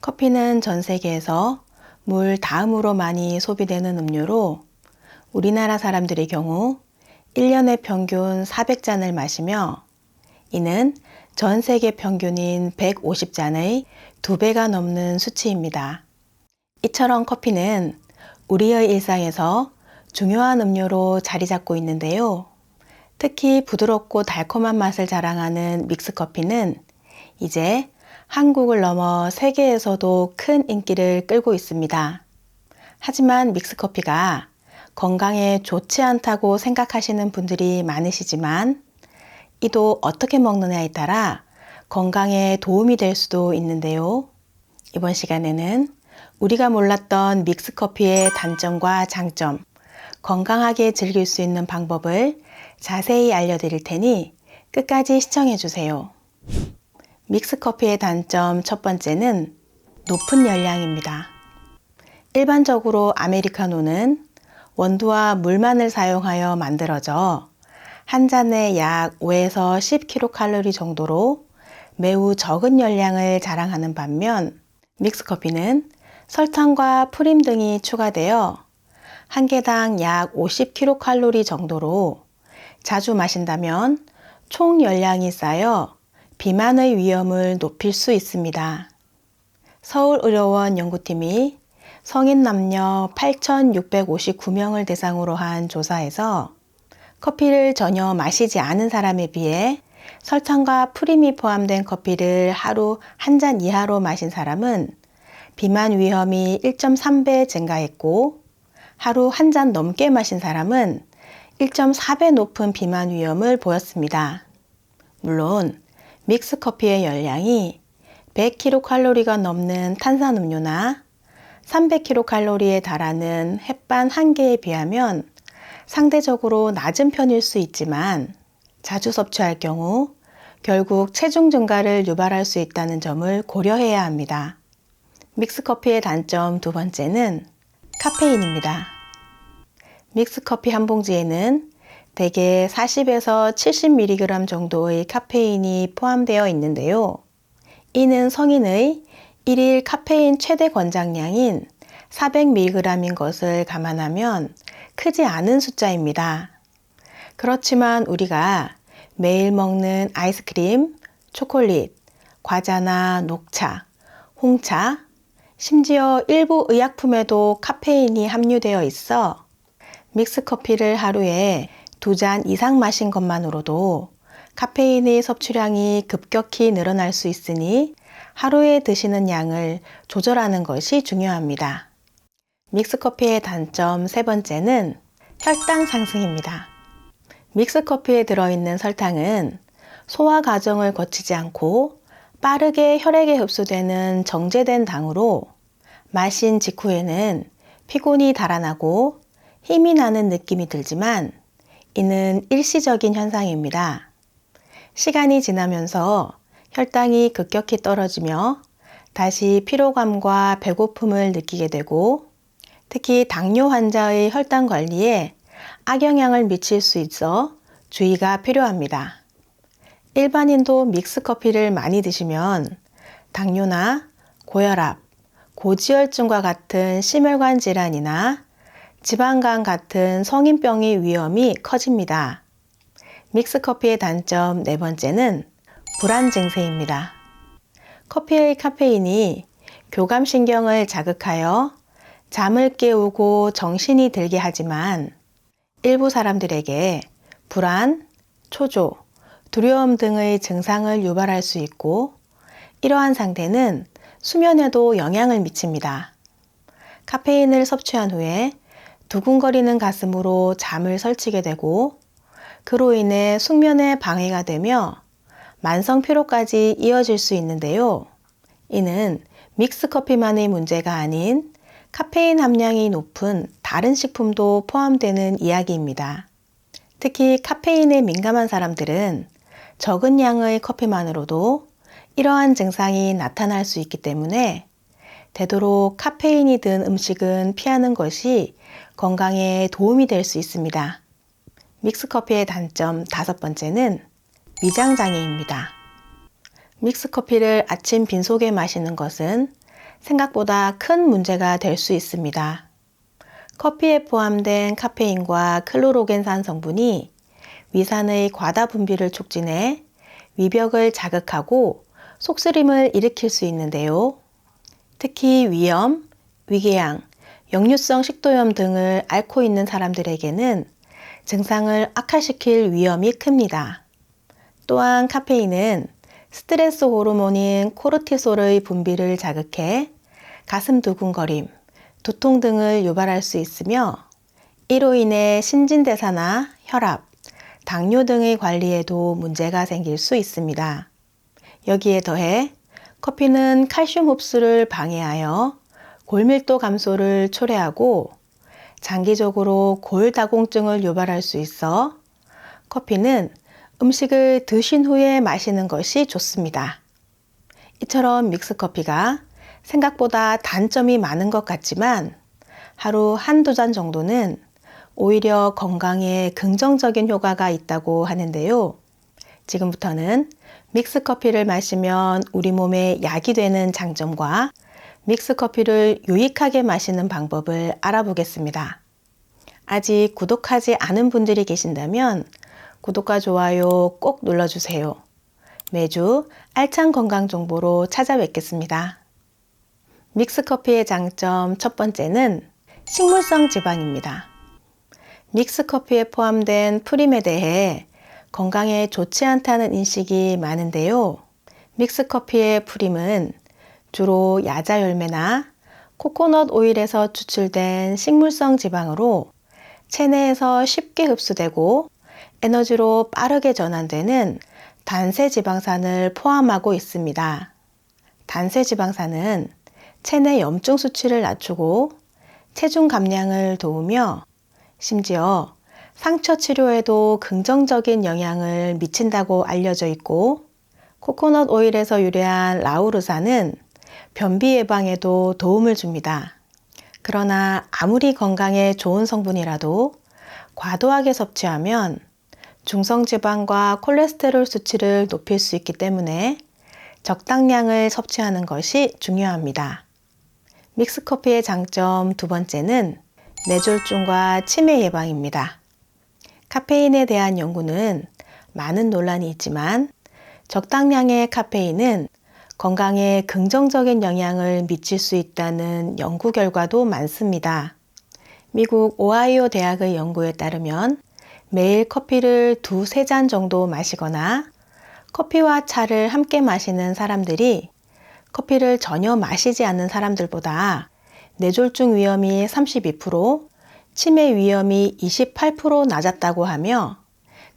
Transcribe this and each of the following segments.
커피는 전 세계에서 물 다음으로 많이 소비되는 음료로 우리나라 사람들의 경우 1년에 평균 400잔을 마시며 이는 전 세계 평균인 150잔의 2배가 넘는 수치입니다. 이처럼 커피는 우리의 일상에서 중요한 음료로 자리 잡고 있는데요. 특히 부드럽고 달콤한 맛을 자랑하는 믹스커피는 이제 한국을 넘어 세계에서도 큰 인기를 끌고 있습니다. 하지만 믹스커피가 건강에 좋지 않다고 생각하시는 분들이 많으시지만 이도 어떻게 먹느냐에 따라 건강에 도움이 될 수도 있는데요. 이번 시간에는 우리가 몰랐던 믹스커피의 단점과 장점, 건강하게 즐길 수 있는 방법을 자세히 알려드릴 테니 끝까지 시청해 주세요. 믹스커피의 단점 첫 번째는 높은 열량입니다. 일반적으로 아메리카노는 원두와 물만을 사용하여 만들어져 한 잔에 약 5에서 10kcal 정도로 매우 적은 열량을 자랑하는 반면 믹스커피는 설탕과 프림 등이 추가되어 한 개당 약 50kcal 정도로 자주 마신다면 총 열량이 쌓여 비만의 위험을 높일 수 있습니다. 서울의료원 연구팀이 성인 남녀 8,659명을 대상으로 한 조사에서 커피를 전혀 마시지 않은 사람에 비해 설탕과 프림이 포함된 커피를 하루 한 잔 이하로 마신 사람은 비만 위험이 1.3배 증가했고 하루 한 잔 넘게 마신 사람은 1.4배 높은 비만 위험을 보였습니다. 물론 믹스커피의 열량이 100kcal가 넘는 탄산음료나 300kcal에 달하는 햇반 한 개에 비하면 상대적으로 낮은 편일 수 있지만 자주 섭취할 경우 결국 체중 증가를 유발할 수 있다는 점을 고려해야 합니다. 믹스커피의 단점 두 번째는 카페인입니다. 믹스커피 한 봉지에는 대개 40에서 70mg 정도의 카페인이 포함되어 있는데요. 이는 성인의 1일 카페인 최대 권장량인 400mg인 것을 감안하면 크지 않은 숫자입니다. 그렇지만 우리가 매일 먹는 아이스크림, 초콜릿, 과자나 녹차, 홍차, 심지어 일부 의약품에도 카페인이 함유되어 있어 믹스커피를 하루에 2잔 이상 마신 것만으로도 카페인의 섭취량이 급격히 늘어날 수 있으니 하루에 드시는 양을 조절하는 것이 중요합니다. 믹스커피의 단점 세 번째는 혈당 상승입니다. 믹스커피에 들어있는 설탕은 소화 과정을 거치지 않고 빠르게 혈액에 흡수되는 정제된 당으로 마신 직후에는 피곤이 달아나고 힘이 나는 느낌이 들지만 이는 일시적인 현상입니다. 시간이 지나면서 혈당이 급격히 떨어지며 다시 피로감과 배고픔을 느끼게 되고 특히 당뇨 환자의 혈당 관리에 악영향을 미칠 수 있어 주의가 필요합니다. 일반인도 믹스커피를 많이 드시면 당뇨나 고혈압, 고지혈증과 같은 심혈관 질환이나 지방간 같은 성인병의 위험이 커집니다. 믹스커피의 단점 네 번째는 불안 증세입니다. 커피의 카페인이 교감신경을 자극하여 잠을 깨우고 정신이 들게 하지만 일부 사람들에게 불안, 초조, 두려움 등의 증상을 유발할 수 있고 이러한 상태는 수면에도 영향을 미칩니다. 카페인을 섭취한 후에 두근거리는 가슴으로 잠을 설치게 되고 그로 인해 숙면에 방해가 되며 만성 피로까지 이어질 수 있는데요. 이는 믹스커피만의 문제가 아닌 카페인 함량이 높은 다른 식품도 포함되는 이야기입니다. 특히 카페인에 민감한 사람들은 적은 양의 커피만으로도 이러한 증상이 나타날 수 있기 때문에 되도록 카페인이 든 음식은 피하는 것이 건강에 도움이 될 수 있습니다. 믹스커피의 단점 다섯 번째는 위장장애입니다. 믹스커피를 아침 빈속에 마시는 것은 생각보다 큰 문제가 될 수 있습니다. 커피에 포함된 카페인과 클로로겐산 성분이 위산의 과다 분비를 촉진해 위벽을 자극하고 속쓰림을 일으킬 수 있는데요. 특히 위염, 위궤양, 역류성 식도염 등을 앓고 있는 사람들에게는 증상을 악화시킬 위험이 큽니다. 또한 카페인은 스트레스 호르몬인 코르티솔의 분비를 자극해 가슴 두근거림, 두통 등을 유발할 수 있으며 이로 인해 신진대사나 혈압, 당뇨 등의 관리에도 문제가 생길 수 있습니다. 여기에 더해 커피는 칼슘 흡수를 방해하여 골밀도 감소를 초래하고 장기적으로 골다공증을 유발할 수 있어 커피는 음식을 드신 후에 마시는 것이 좋습니다. 이처럼 믹스커피가 생각보다 단점이 많은 것 같지만 하루 한두 잔 정도는 오히려 건강에 긍정적인 효과가 있다고 하는데요. 지금부터는 믹스커피를 마시면 우리 몸에 약이 되는 장점과 믹스커피를 유익하게 마시는 방법을 알아보겠습니다. 아직 구독하지 않은 분들이 계신다면 구독과 좋아요 꼭 눌러주세요. 매주 알찬 건강 정보로 찾아뵙겠습니다. 믹스커피의 장점 첫 번째는 식물성 지방입니다. 믹스커피에 포함된 프림에 대해 건강에 좋지 않다는 인식이 많은데요. 믹스커피의 프림은 주로 야자 열매나 코코넛 오일에서 추출된 식물성 지방으로 체내에서 쉽게 흡수되고 에너지로 빠르게 전환되는 단세지방산을 포함하고 있습니다. 단세지방산은 체내 염증 수치를 낮추고 체중 감량을 도우며 심지어 상처 치료에도 긍정적인 영향을 미친다고 알려져 있고 코코넛 오일에서 유래한 라우르산은 변비 예방에도 도움을 줍니다. 그러나 아무리 건강에 좋은 성분이라도 과도하게 섭취하면 중성지방과 콜레스테롤 수치를 높일 수 있기 때문에 적당량을 섭취하는 것이 중요합니다. 믹스커피의 장점 두 번째는 뇌졸중과 치매 예방입니다. 카페인에 대한 연구는 많은 논란이 있지만 적당량의 카페인은 건강에 긍정적인 영향을 미칠 수 있다는 연구 결과도 많습니다. 미국 오하이오 대학의 연구에 따르면 매일 커피를 2-3잔 정도 마시거나 커피와 차를 함께 마시는 사람들이 커피를 전혀 마시지 않는 사람들보다 뇌졸중 위험이 32%, 치매 위험이 28% 낮았다고 하며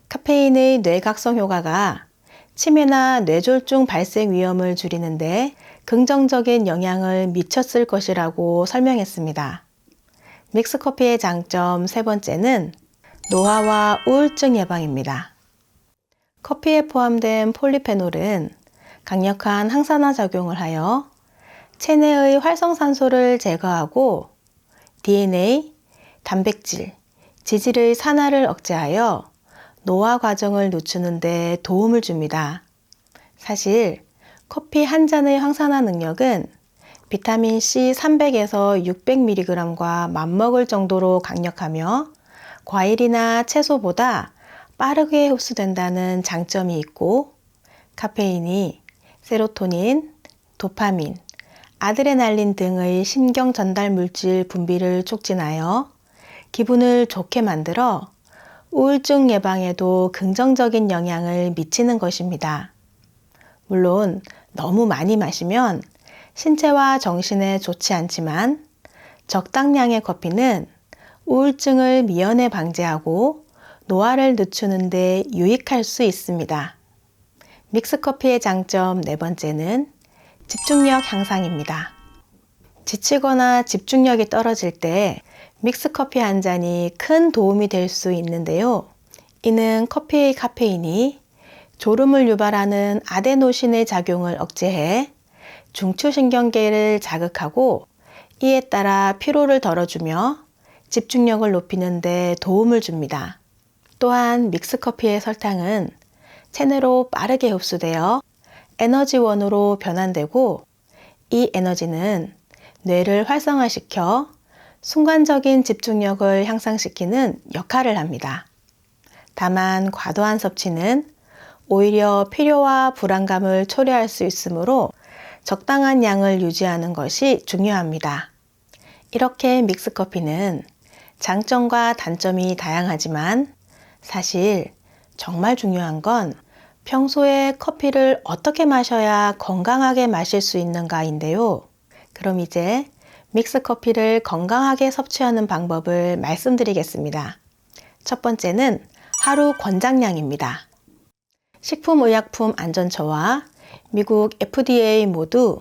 카페인의 뇌각성 효과가 치매나 뇌졸중 발생 위험을 줄이는데 긍정적인 영향을 미쳤을 것이라고 설명했습니다. 믹스커피의 장점 세 번째는 노화와 우울증 예방입니다. 커피에 포함된 폴리페놀은 강력한 항산화 작용을 하여 체내의 활성산소를 제거하고 DNA, 단백질, 지질의 산화를 억제하여 노화 과정을 늦추는 데 도움을 줍니다. 사실 커피 한 잔의 항산화 능력은 비타민 C 300에서 600mg과 맞먹을 정도로 강력하며 과일이나 채소보다 빠르게 흡수된다는 장점이 있고 카페인이 세로토닌, 도파민, 아드레날린 등의 신경 전달 물질 분비를 촉진하여 기분을 좋게 만들어 우울증 예방에도 긍정적인 영향을 미치는 것입니다. 물론 너무 많이 마시면 신체와 정신에 좋지 않지만 적당량의 커피는 우울증을 미연에 방지하고 노화를 늦추는 데 유익할 수 있습니다. 믹스커피의 장점 네 번째는 집중력 향상입니다. 지치거나 집중력이 떨어질 때 믹스커피 한 잔이 큰 도움이 될 수 있는데요. 이는 커피의 카페인이 졸음을 유발하는 아데노신의 작용을 억제해 중추신경계를 자극하고 이에 따라 피로를 덜어주며 집중력을 높이는 데 도움을 줍니다. 또한 믹스커피의 설탕은 체내로 빠르게 흡수되어 에너지원으로 변환되고 이 에너지는 뇌를 활성화시켜 순간적인 집중력을 향상시키는 역할을 합니다. 다만 과도한 섭취는 오히려 피로와 불안감을 초래할 수 있으므로 적당한 양을 유지하는 것이 중요합니다. 이렇게 믹스커피는 장점과 단점이 다양하지만 사실 정말 중요한 건 평소에 커피를 어떻게 마셔야 건강하게 마실 수 있는가인데요. 그럼 이제 믹스커피를 건강하게 섭취하는 방법을 말씀드리겠습니다. 첫 번째는 하루 권장량입니다. 식품의약품안전처와 미국 FDA 모두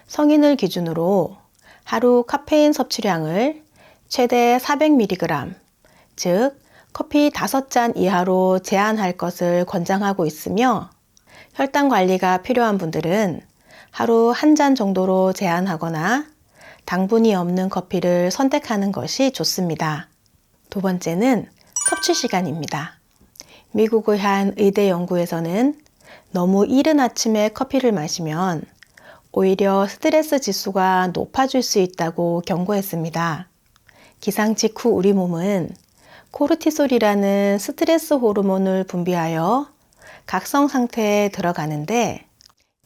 성인을 기준으로 하루 카페인 섭취량을 최대 400mg, 즉 커피 5잔 이하로 제한할 것을 권장하고 있으며 혈당 관리가 필요한 분들은 하루 1잔 정도로 제한하거나 당분이 없는 커피를 선택하는 것이 좋습니다. 두 번째는 섭취 시간입니다. 미국의 한 의대 연구에서는 너무 이른 아침에 커피를 마시면 오히려 스트레스 지수가 높아질 수 있다고 경고했습니다. 기상 직후 우리 몸은 코르티솔이라는 스트레스 호르몬을 분비하여 각성 상태에 들어가는데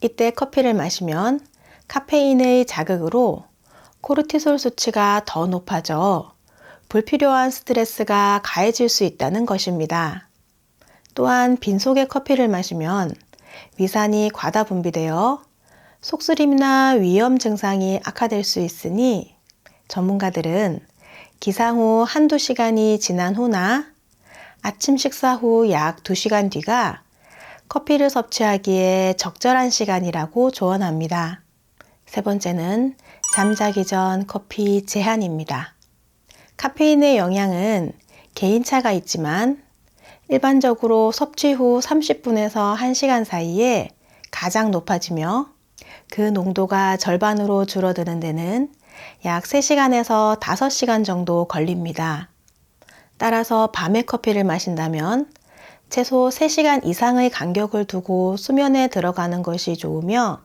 이때 커피를 마시면 카페인의 자극으로 코르티솔 수치가 더 높아져 불필요한 스트레스가 가해질 수 있다는 것입니다. 또한 빈속에 커피를 마시면 위산이 과다 분비되어 속쓰림이나 위염 증상이 악화될 수 있으니 전문가들은 기상 후 한두 시간이 지난 후나 아침 식사 후 약 2시간 뒤가 커피를 섭취하기에 적절한 시간이라고 조언합니다. 세 번째는 잠자기 전 커피 제한입니다. 카페인의 영향은 개인차가 있지만 일반적으로 섭취 후 30분에서 1시간 사이에 가장 높아지며 그 농도가 절반으로 줄어드는 데는 약 3시간에서 5시간 정도 걸립니다. 따라서 밤에 커피를 마신다면 최소 3시간 이상의 간격을 두고 수면에 들어가는 것이 좋으며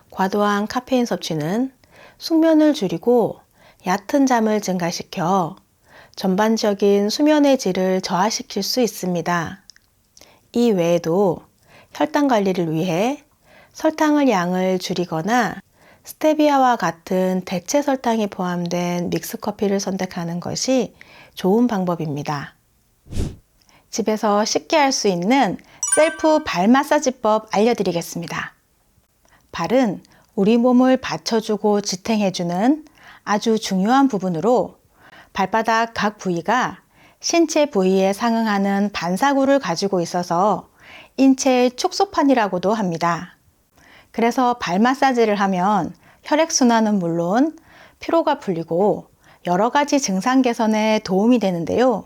과도한 카페인 섭취는 숙면을 줄이고 얕은 잠을 증가시켜 전반적인 수면의 질을 저하시킬 수 있습니다. 이 외에도 혈당 관리를 위해 설탕의 양을 줄이거나 스테비아와 같은 대체 설탕이 포함된 믹스커피를 선택하는 것이 좋은 방법입니다. 집에서 쉽게 할 수 있는 셀프 발 마사지법 알려드리겠습니다. 발은 우리 몸을 받쳐주고 지탱해주는 아주 중요한 부분으로 발바닥 각 부위가 신체 부위에 상응하는 반사구를 가지고 있어서 인체의 축소판이라고도 합니다. 그래서 발 마사지를 하면 혈액순환은 물론 피로가 풀리고 여러 가지 증상 개선에 도움이 되는데요.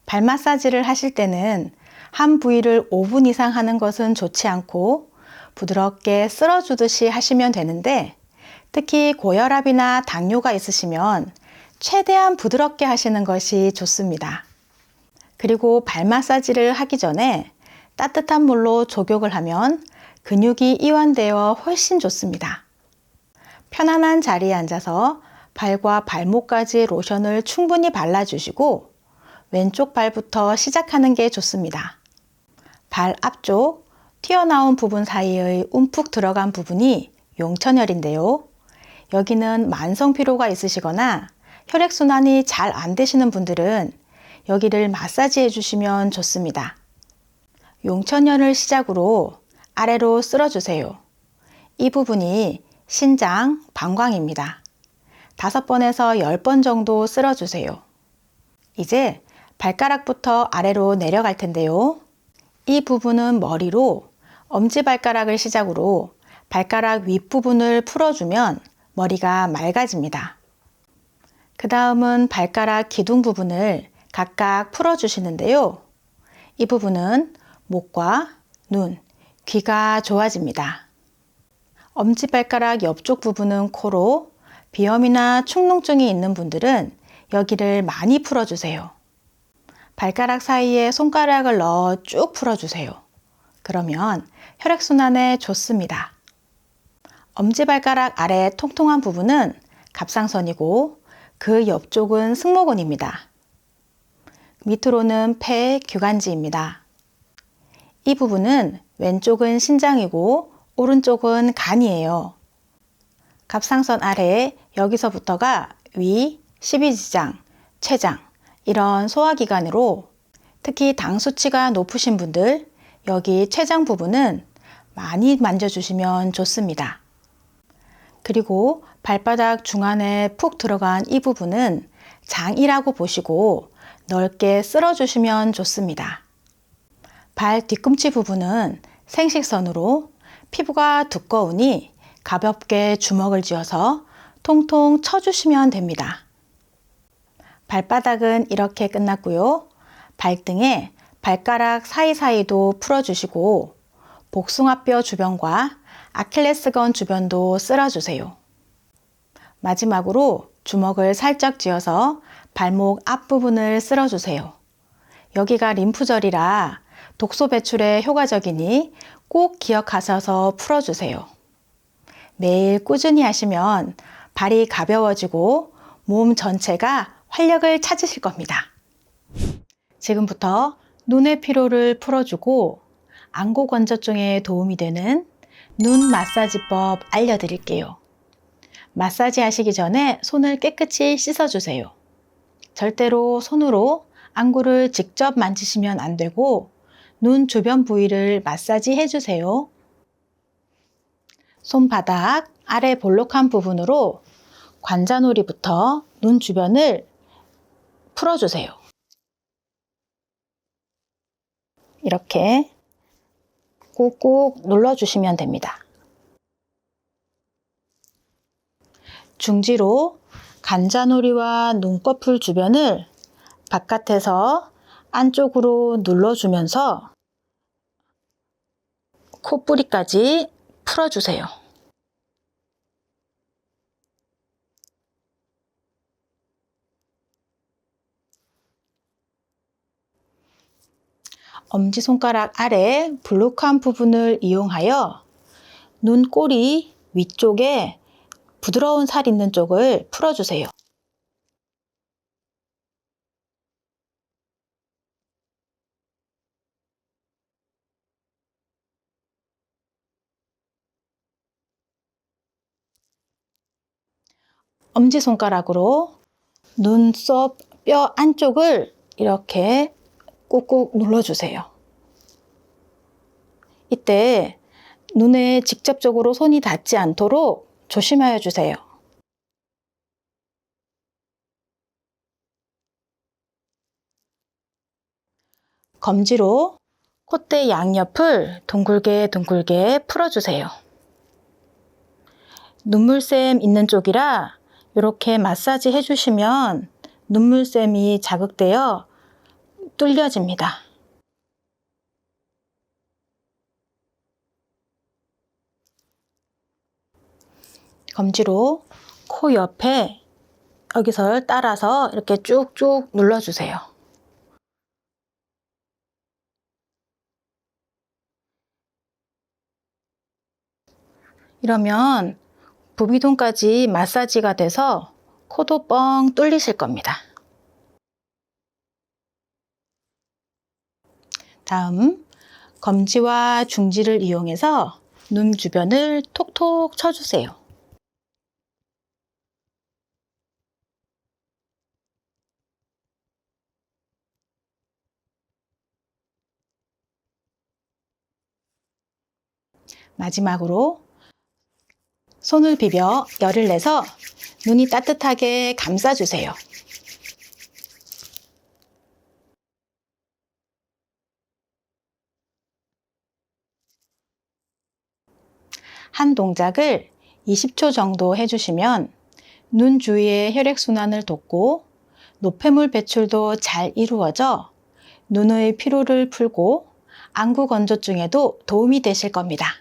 발 마사지를 하실 때는 한 부위를 5분 이상 하는 것은 좋지 않고 부드럽게 쓸어주듯이 하시면 되는데 특히 고혈압이나 당뇨가 있으시면 최대한 부드럽게 하시는 것이 좋습니다. 그리고 발 마사지를 하기 전에 따뜻한 물로 족욕을 하면 근육이 이완되어 훨씬 좋습니다. 편안한 자리에 앉아서 발과 발목까지 로션을 충분히 발라주시고 왼쪽 발부터 시작하는 게 좋습니다. 발 앞쪽 튀어나온 부분 사이의 움푹 들어간 부분이 용천혈인데요. 여기는 만성 피로가 있으시거나 혈액순환이 잘 안 되시는 분들은 여기를 마사지해 주시면 좋습니다. 용천혈을 시작으로 아래로 쓸어주세요. 이 부분이 신장, 방광입니다. 5번에서 10번 정도 쓸어주세요. 이제 발가락부터 아래로 내려갈 텐데요. 이 부분은 머리로 엄지발가락을 시작으로 발가락 윗부분을 풀어주면 머리가 맑아집니다. 그 다음은 발가락 기둥 부분을 각각 풀어주시는데요. 이 부분은 목과 눈, 귀가 좋아집니다. 엄지발가락 옆쪽 부분은 코로 비염이나 축농증이 있는 분들은 여기를 많이 풀어주세요. 발가락 사이에 손가락을 넣어 쭉 풀어주세요. 그러면 혈액순환에 좋습니다. 엄지발가락 아래 통통한 부분은 갑상선이고 그 옆쪽은 승모근입니다. 밑으로는 폐 규관지입니다. 이 부분은 왼쪽은 신장이고 오른쪽은 간이에요. 갑상선 아래 여기서부터가 위, 십이지장, 췌장 이런 소화기관으로 특히 당 수치가 높으신 분들 여기 췌장 부분은 많이 만져주시면 좋습니다. 그리고 발바닥 중안에 푹 들어간 이 부분은 장이라고 보시고 넓게 쓸어주시면 좋습니다. 발 뒤꿈치 부분은 생식선으로 피부가 두꺼우니 가볍게 주먹을 쥐어서 통통 쳐주시면 됩니다. 발바닥은 이렇게 끝났고요. 발등에 발가락 사이사이도 풀어주시고 복숭아뼈 주변과 아킬레스건 주변도 쓸어주세요. 마지막으로 주먹을 살짝 쥐어서 발목 앞부분을 쓸어주세요. 여기가 림프절이라 독소 배출에 효과적이니 꼭 기억하셔서 풀어주세요. 매일 꾸준히 하시면 발이 가벼워지고 몸 전체가 활력을 찾으실 겁니다. 지금부터 눈의 피로를 풀어주고 안구 건조증에 도움이 되는 눈 마사지법 알려드릴게요. 마사지 하시기 전에 손을 깨끗이 씻어주세요. 절대로 손으로 안구를 직접 만지시면 안 되고 눈 주변 부위를 마사지 해주세요. 손바닥 아래 볼록한 부분으로 관자놀이부터 눈 주변을 풀어주세요. 이렇게 꾹꾹 눌러주시면 됩니다. 중지로 관자놀이와 눈꺼풀 주변을 바깥에서 안쪽으로 눌러주면서 콧부리까지 풀어주세요. 엄지손가락 아래 볼록한 부분을 이용하여 눈꼬리 위쪽에 부드러운 살 있는 쪽을 풀어주세요. 엄지손가락으로 눈썹 뼈 안쪽을 이렇게 꾹꾹 눌러주세요. 이때 눈에 직접적으로 손이 닿지 않도록 조심하여 주세요. 검지로 콧대 양옆을 둥글게 풀어주세요. 눈물샘 있는 쪽이라 이렇게 마사지 해주시면 눈물샘이 자극되어 뚫려집니다. 검지로 코 옆에 여기서 따라서 이렇게 쭉쭉 눌러주세요. 이러면 부비동까지 마사지가 돼서 코도 뻥 뚫리실 겁니다. 다음 검지와 중지를 이용해서 눈 주변을 톡톡 쳐주세요. 마지막으로 손을 비벼 열을 내서 눈이 따뜻하게 감싸주세요. 한 동작을 20초 정도 해주시면 눈 주위의 혈액순환을 돕고 노폐물 배출도 잘 이루어져 눈의 피로를 풀고 안구 건조증에도 도움이 되실 겁니다.